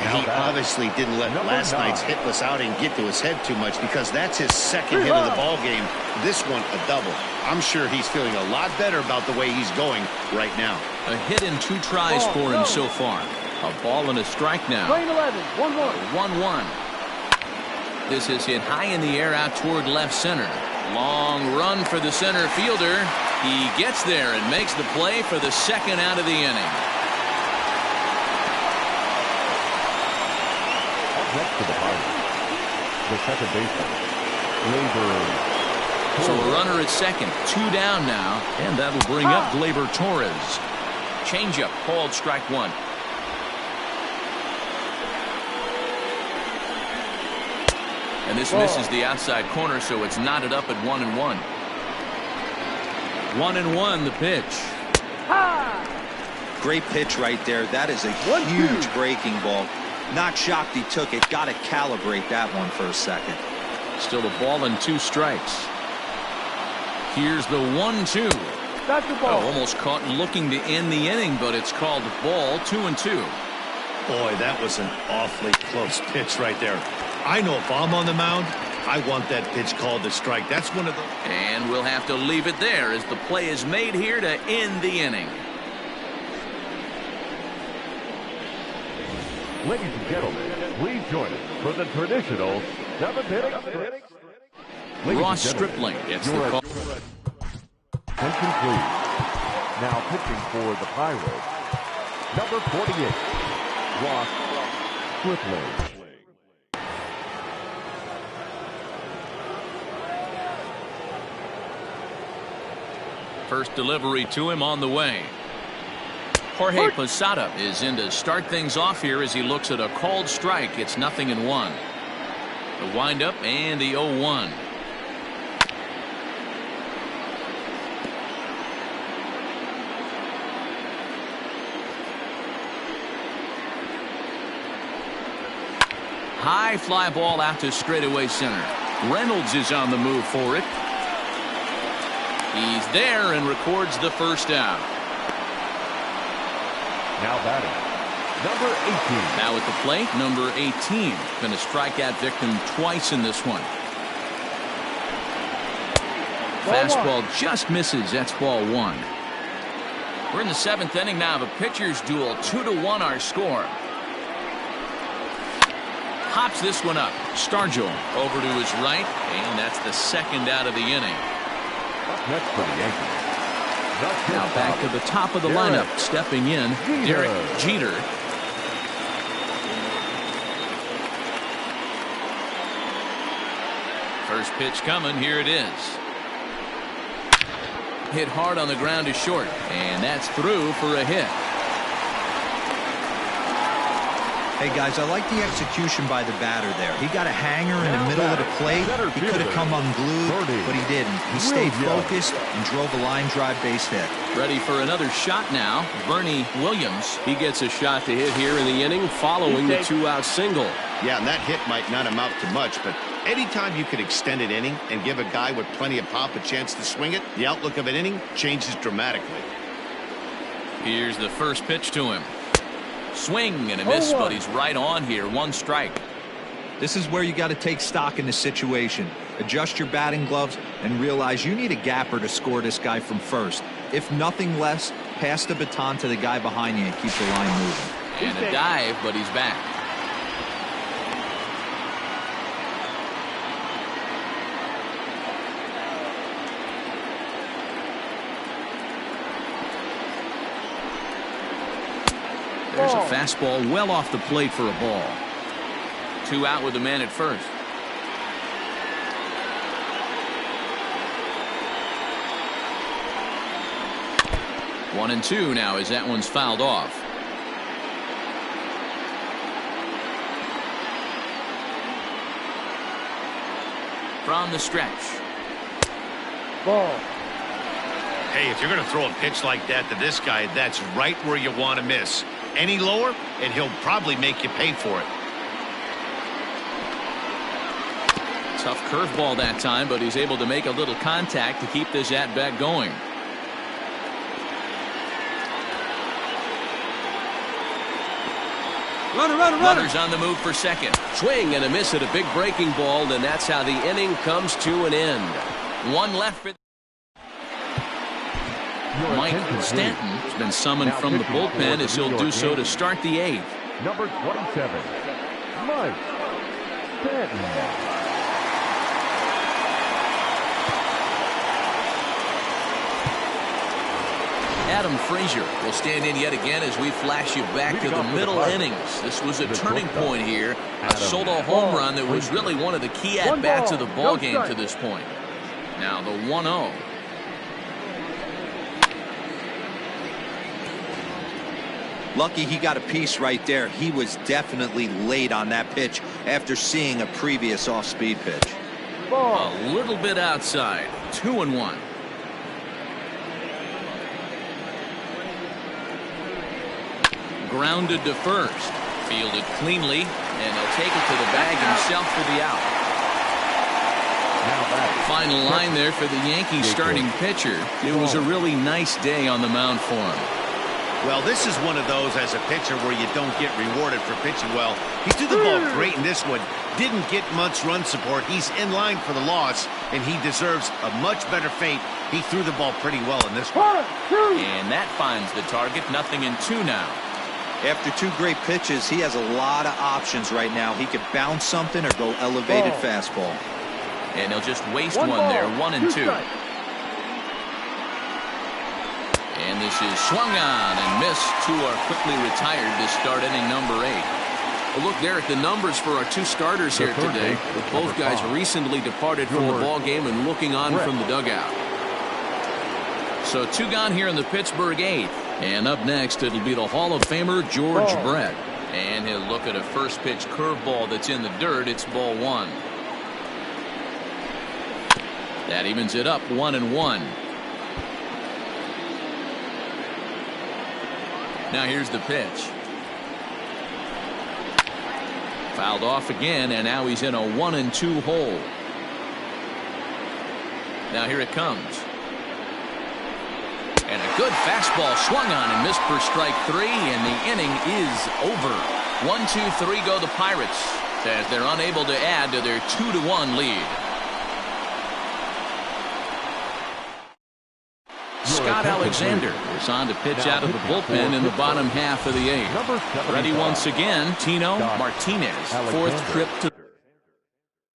He obviously didn't let last night's hitless outing get to his head too much, because that's his second hit of the ball game. This one a double. I'm sure he's feeling a lot better about the way he's going right now. A hit in 2 tries for him so far. A ball and a strike now. 1-1. This is hit high in the air out toward left center. Long run for the center fielder. He gets there and makes the play for the second out of the inning. Next to the Pirates, the second baseman, Gleyber. So a runner at second, 2 down now, and that'll bring up Gleyber Torres. Changeup called strike 1. And this misses the outside corner, so it's knotted up at 1-1. 1-1 the pitch. Great pitch right there. That is a huge breaking ball. Not shocked he took it. Got to calibrate that one for a second. Still a ball and 2 strikes. Here's the 1-2. That's the ball. Almost caught looking to end the inning, but it's called ball. 2-2. Boy, that was an awfully close pitch right there. I know if I'm on the mound, I want that pitch called a strike. That's one of the... And we'll have to leave it there as the play is made here to end the inning. Ladies and gentlemen, please join us for the traditional 7th inning. Ross Stripling gets the call. Attention please. Now pitching for the Pirates, number 48, Ross Stripling. First delivery to him on the way. Jorge Posada is in to start things off here as he looks at a called strike. It's 0-1. The windup and the 0-1. High fly ball out to straightaway center. Reynolds is on the move for it. He's there and records the first out. Now batting, number 18. Now at the plate, number 18. Been a strikeout victim twice in this one. Fastball just misses. That's ball 1. We're in the 7th inning now of a pitcher's duel. 2-1 our score. Hops this one up. Stargell over to his right, and that's the second out of the inning. Next for the Yankees. Now back to the top of the lineup. Stepping in, Derek Jeter. First pitch coming. Here it is. Hit hard on the ground to short, and that's through for a hit. Hey, guys, I like the execution by the batter there. He got a hanger in the middle of the plate. He could have come unglued, but he didn't. He stayed focused and drove a line drive base hit. Ready for another shot now. Bernie Williams. He gets a shot to hit here in the inning following the 2-out single. Yeah, and that hit might not amount to much, but anytime you can extend an inning and give a guy with plenty of pop a chance to swing it, the outlook of an inning changes dramatically. Here's the first pitch to him. Swing and a miss, but he's right on here. 1 strike. This is where you got to take stock in the situation. Adjust your batting gloves and realize you need a gapper to score this guy from first. If nothing less, pass the baton to the guy behind you and keep the line moving. And a dive, but he's back. There's a fastball well off the plate for a ball. 2 out with the man at first. One and 2 now as that one's fouled off. From the stretch. Ball. Hey, if you're going to throw a pitch like that to this guy, that's right where you want to miss. Any lower, and he'll probably make you pay for it. Tough curveball that time, but he's able to make a little contact to keep this at-bat going. Runners on the move for second. Swing and a miss at a big breaking ball, and that's how the inning comes to an end. 1 left for Mike Stanton has been summoned from the bullpen as he'll do so to start the 8th. Number 27, Mike Stanton. Adam Frazier will stand in yet again as we flash you back to the middle innings. This was a turning point here. A solo home run that was really one of the key at-bats of the ball game to this point. Now the 1-0. Lucky he got a piece right there. He was definitely late on that pitch after seeing a previous off-speed pitch. A little bit outside. 2-1. Grounded to first. Fielded cleanly, and he'll take it to the bag himself for the out. Final line there for the Yankees starting pitcher. It was a really nice day on the mound for him. Well, this is one of those as a pitcher where you don't get rewarded for pitching well. He threw the ball great in this one. Didn't get much run support. He's in line for the loss, and he deserves a much better fate. He threw the ball pretty well in this one. And that finds the target. 0-2 now. After 2 great pitches, he has a lot of options right now. He could bounce something or go elevated fastball. And he'll just waste one there. 1-2. And this is swung on and missed. 2 are quickly retired to start inning number 8. Well, look there at the numbers for our 2 starters here today. Both guys recently departed from the ball game and looking on from the dugout. So 2 gone here in the Pittsburgh 8th. And up next, it'll be the Hall of Famer George Brett. And he'll look at a first pitch curveball that's in the dirt. It's ball 1. That evens it up 1-1. Now here's the pitch. Fouled off again, and now he's in a 1-2 hole. Now here it comes. And a good fastball swung on and missed for strike 3, and the inning is over. 1-2-3 go the Pirates as they're unable to add to their 2-1 lead. Scott Alexander is on to pitch out of the bullpen in the bottom half of the 8th. Ready once again, Tino Martinez. 4th trip to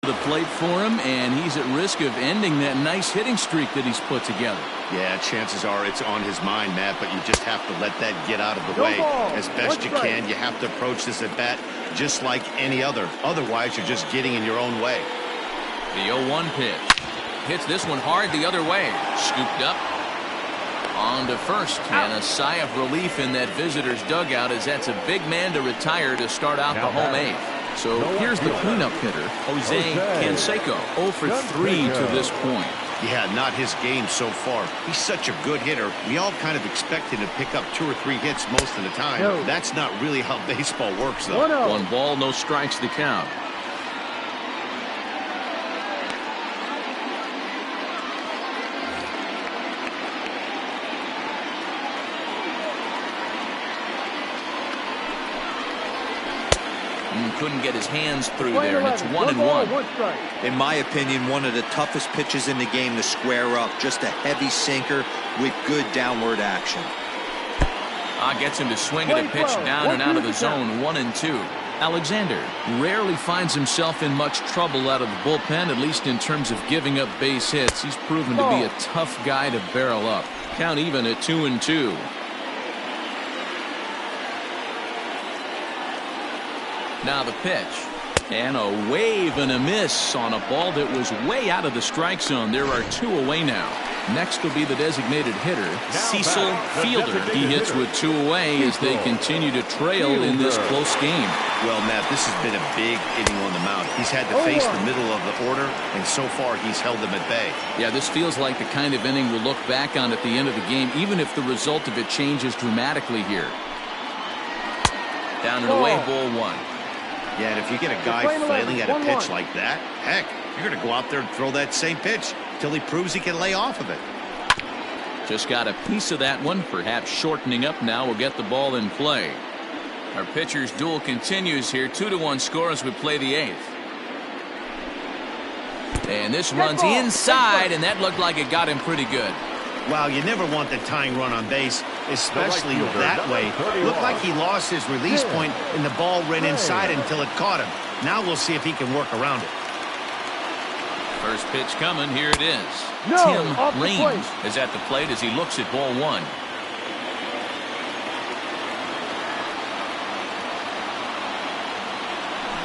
the plate for him, and he's at risk of ending that nice hitting streak that he's put together. Yeah, chances are it's on his mind, Matt, but you just have to let that get out of the way as best you can. You have to approach this at bat just like any other. Otherwise, you're just getting in your own way. The 0-1 pitch. Hits this one hard the other way. Scooped up. On to first, and a sigh of relief in that visitor's dugout as that's a big man to retire to start out the home 8th. So here's the cleanup hitter, Jose Canseco, 0 for 3 to this point. Yeah, not his game so far. He's such a good hitter. We all kind of expect him to pick up 2 or 3 hits most of the time. That's not really how baseball works, though. 1 ball, no strikes the count. Couldn't get his hands through there, and it's 1-1. In my opinion, one of the toughest pitches in the game to square up. Just a heavy sinker with good downward action. Gets him to swing at a pitch down and out of the zone. 1-2. Alexander rarely finds himself in much trouble out of the bullpen, at least in terms of giving up base hits. He's proven to be a tough guy to barrel up. Count even at 2-2. Now the pitch, and a wave and a miss on a ball that was way out of the strike zone. There are 2 away now. Next will be the designated hitter, Cecil Fielder. He hits with 2 away as they continue to trail in this close game. Well, Matt, this has been a big inning on the mound. He's had to face the middle of the order, and so far he's held them at bay. Yeah, this feels like the kind of inning we'll look back on at the end of the game, even if the result of it changes dramatically here. Down and away, ball 1. Yeah, and if you get a guy flailing at a pitch like that, heck, you're going to go out there and throw that same pitch till he proves he can lay off of it. Just got a piece of that one, perhaps shortening up now will get the ball in play. Our pitcher's duel continues here. 2-1 score as we play the 8th. And this runs inside, and that looked like it got him pretty good. Wow, you never want the tying run on base, especially that way. Looked like he lost his release point, and the ball ran inside until it caught him. Now we'll see if he can work around it. First pitch coming. Here it is. Tim Raines is at the plate as he looks at ball 1.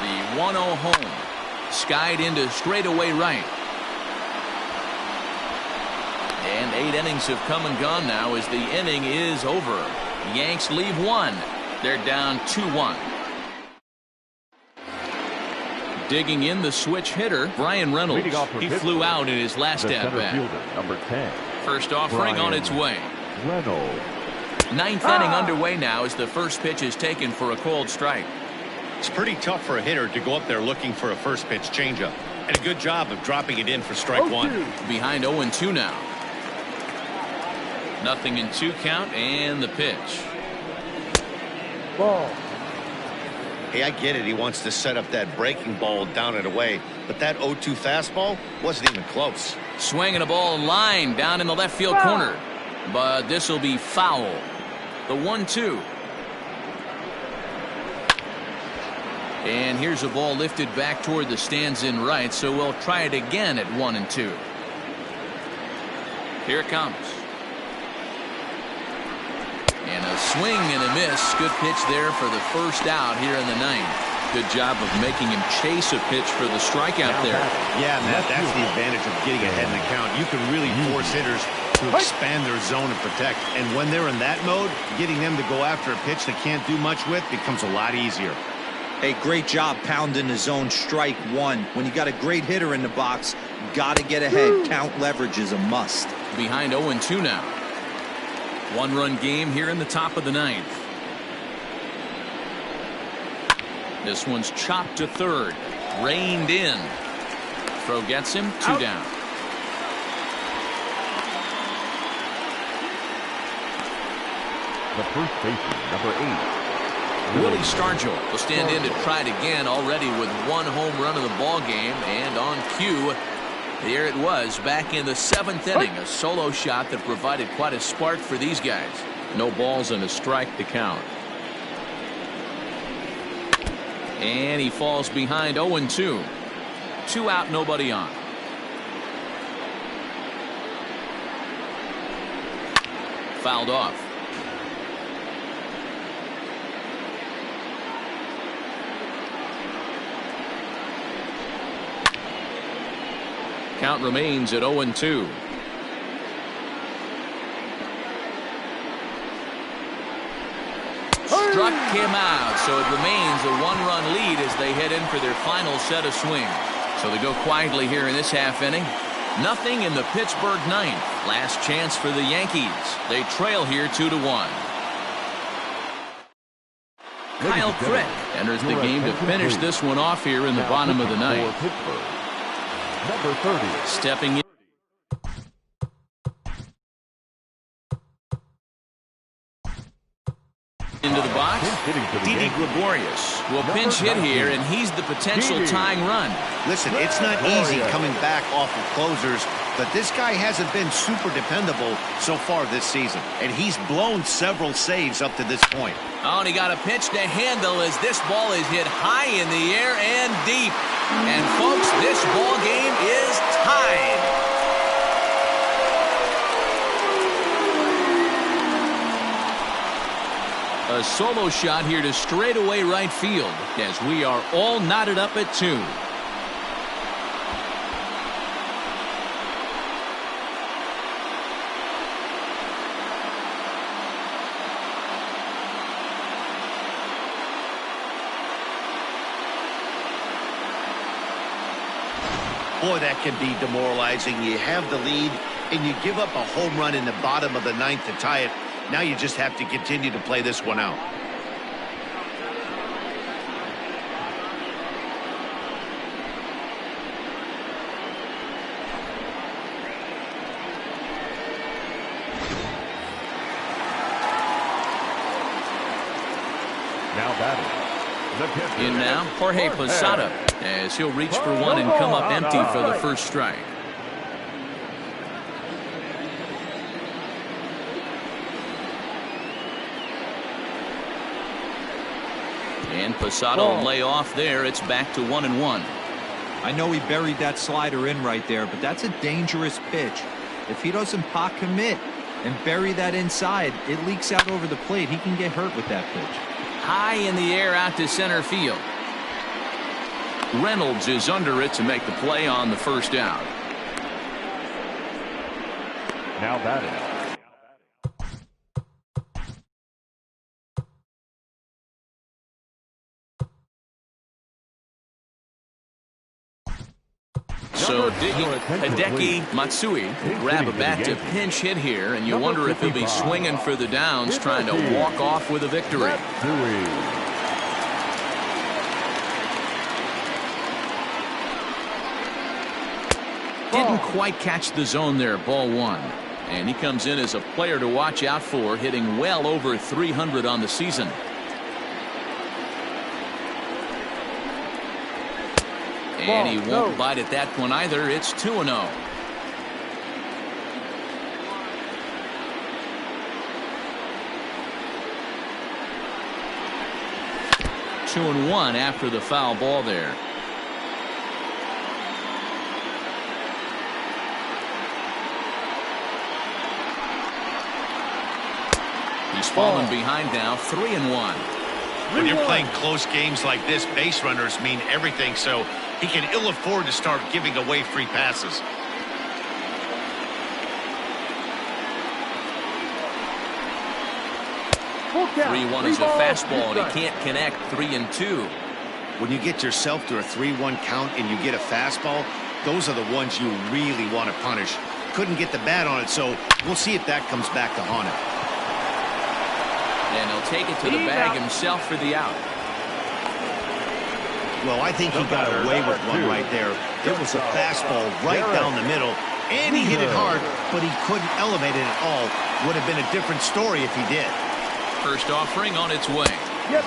The 1-0 home. Skied into straightaway right. And 8 innings have come and gone now as the inning is over. The Yanks leave 1. They're down 2-1. Digging in the switch hitter, Brian Reynolds. He flew out in his last at-bat. Number 10. First offering on its way. Reynolds. 9th inning underway now as the first pitch is taken for a called strike. It's pretty tough for a hitter to go up there looking for a first pitch changeup. And a good job of dropping it in for strike 1. Behind 0-2 now. 0-2 count and the pitch. Ball. Hey, I get it. He wants to set up that breaking ball down and away. But that 0-2 fastball wasn't even close. Swinging a ball line down in the left field corner. But this will be foul. The 1-2. And here's a ball lifted back toward the stands in right. So we'll try it again at 1-2. Here it comes. And a swing and a miss. Good pitch there for the first out here in the 9th. Good job of making him chase a pitch for the strikeout there. Yeah, Matt, that's the advantage of getting ahead in the count. You can really force hitters to expand their zone and protect. And when they're in that mode, getting them to go after a pitch they can't do much with becomes a lot easier. Hey, great job pounding the zone. Strike 1. When you got a great hitter in the box, got to get ahead. Count leverage is a must. Behind 0-2 now. 1-run game here in the top of the 9th. This one's chopped to third. Reined in. Throw gets him. 2 down. The first baseman, number 8. Willie Stargell will stand in to try it again, already with 1 home run of the ball game, and on cue Here it was back in the 7th inning. A solo shot that provided quite a spark for these guys. No balls and a strike to count. And he falls behind 0-2. 2 out, nobody on. Fouled off. Count remains at 0-2. Struck him out, so it remains a 1-run lead as they head in for their final set of swings. So they go quietly here in this half inning. Nothing in the Pittsburgh 9th. Last chance for the Yankees. They trail here 2-1. Kyle Crick enters the game to finish this one off here in the bottom of the 9th. Number 30. Stepping in. Into the box, Didi Gregorius will pinch hit here, and he's the potential tying run. Listen, it's not easy coming back off of closers, but this guy hasn't been super dependable so far this season, and he's blown several saves up to this point. Oh, and he got a pitch to handle as this ball is hit high in the air and deep. And folks, this ball game is tied. A solo shot here to straightaway right field as we are all knotted up at 2. Boy, that can be demoralizing. You have the lead, and you give up a home run in the bottom of the 9th to tie it. Now you just have to continue to play this one out. Now batting. In now, Jorge Posada, as he'll reach for one and come up empty for the first strike. And Posada will lay off there. It's back to 1-1. I know he buried that slider in right there, but that's a dangerous pitch. If he doesn't pot commit and bury that inside, it leaks out over the plate. He can get hurt with that pitch. High in the air out to center field. Reynolds is under it to make the play on the first out. Now batting. So Hideki Matsui will grab a bat to pinch hit here, and you wonder if he'll be swinging for the downs, trying to walk off with a victory. Didn't quite catch the zone there, ball 1. And he comes in as a player to watch out for, hitting well over 300 on the season. And he won't bite at that one either. It's 2-0. Two and one after the foul ball there. He's fallen behind now, 3-1. When you're playing close games like this, base runners mean everything, so he can ill afford to start giving away free passes. Count. 3-1 is a fastball, and he can't connect. 3-2. When you get yourself to a 3-1 count and you get a fastball, those are the ones you really want to punish. Couldn't get the bat on it, so we'll see if that comes back to haunt him. And he'll take it to the bag himself for the out. Well, I think he got away with one right there. It was a fastball right down the middle, and he hit it hard, but he couldn't elevate it at all. Would have been a different story if he did. First offering on its way.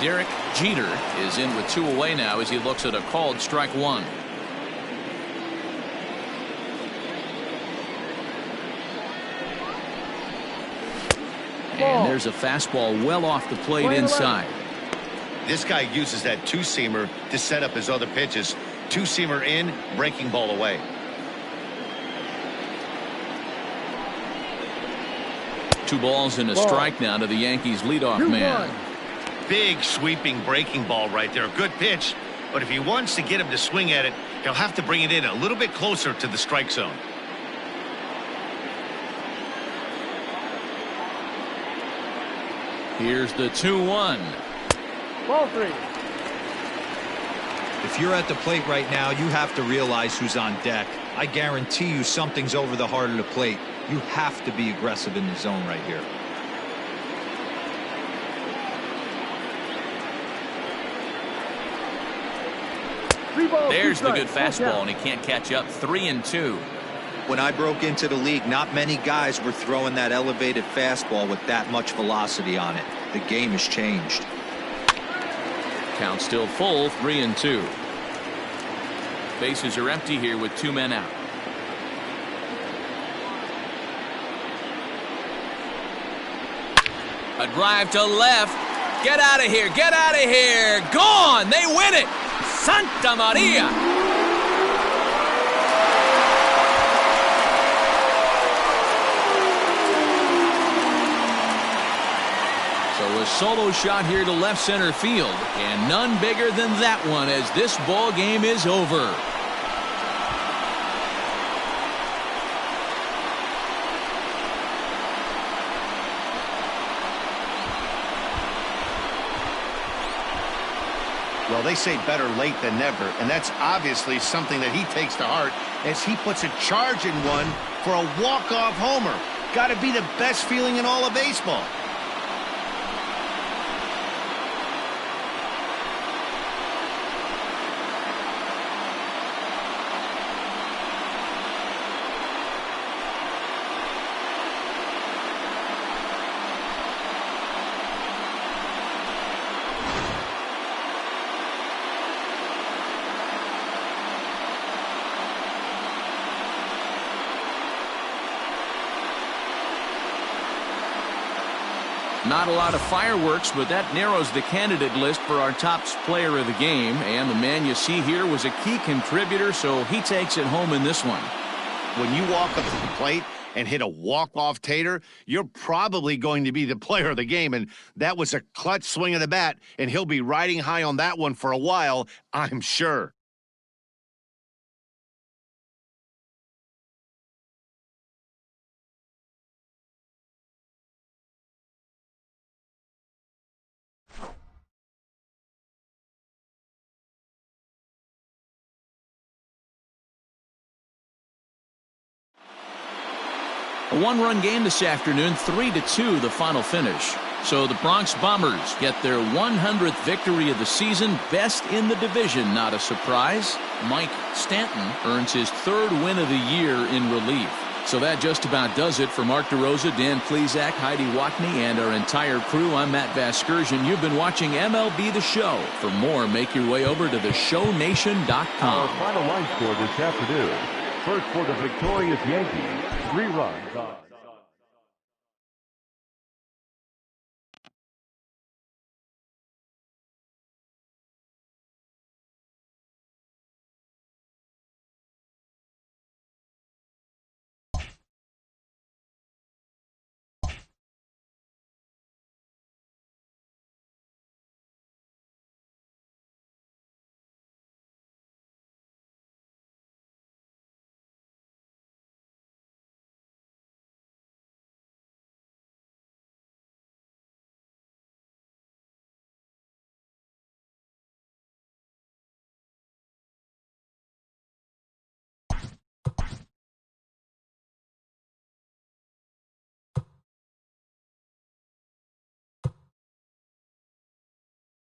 Derek Jeter is in with 2 away now as he looks at a called strike 1. And there's a fastball well off the plate inside. This guy uses that two-seamer to set up his other pitches. Two-seamer in, breaking ball away. Two balls and a strike now to the Yankees leadoff man. Big sweeping breaking ball right there. Good pitch. But if he wants to get him to swing at it, he'll have to bring it in a little bit closer to the strike zone. Here's the 2-1. Ball 3. If you're at the plate right now, you have to realize who's on deck. I guarantee you something's over the heart of the plate. You have to be aggressive in the zone right here. There's the good fastball, and he can't catch up. 3-2. When I broke into the league, not many guys were throwing that elevated fastball with that much velocity on it. The game has changed. Count still full, 3-2. Bases are empty here with 2 men out. A drive to left. Get out of here. Get out of here. Gone. They win it. Santa Maria. So a solo shot here to left center field, and none bigger than that one as this ball game is over. Well, they say better late than never, and that's obviously something that he takes to heart as he puts a charge in one for a walk-off homer. Got to be the best feeling in all of baseball. Not a lot of fireworks, but that narrows the candidate list for our top player of the game. And the man you see here was a key contributor, so he takes it home in this one. When you walk up to the plate and hit a walk-off tater, you're probably going to be the player of the game. And that was a clutch swing of the bat, and he'll be riding high on that one for a while, I'm sure. A one-run game this afternoon, 3-2 the final finish. So the Bronx Bombers get their 100th victory of the season, best in the division, not a surprise. Mike Stanton earns his 3rd win of the year in relief. So that just about does it for Mark DeRosa, Dan Plesac, Heidi Watney, and our entire crew. I'm Matt Vasgersian. You've been watching MLB The Show. For more, make your way over to theshownation.com. Our final line score this afternoon. First for the victorious Yankees, 3 runs on.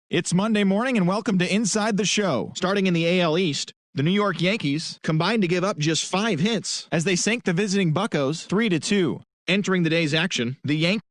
It's Monday morning and welcome to Inside the Show. Starting in the AL East, the New York Yankees combined to give up just 5 hits as they sank the visiting Buccos 3-2. Entering the day's action, the Yankees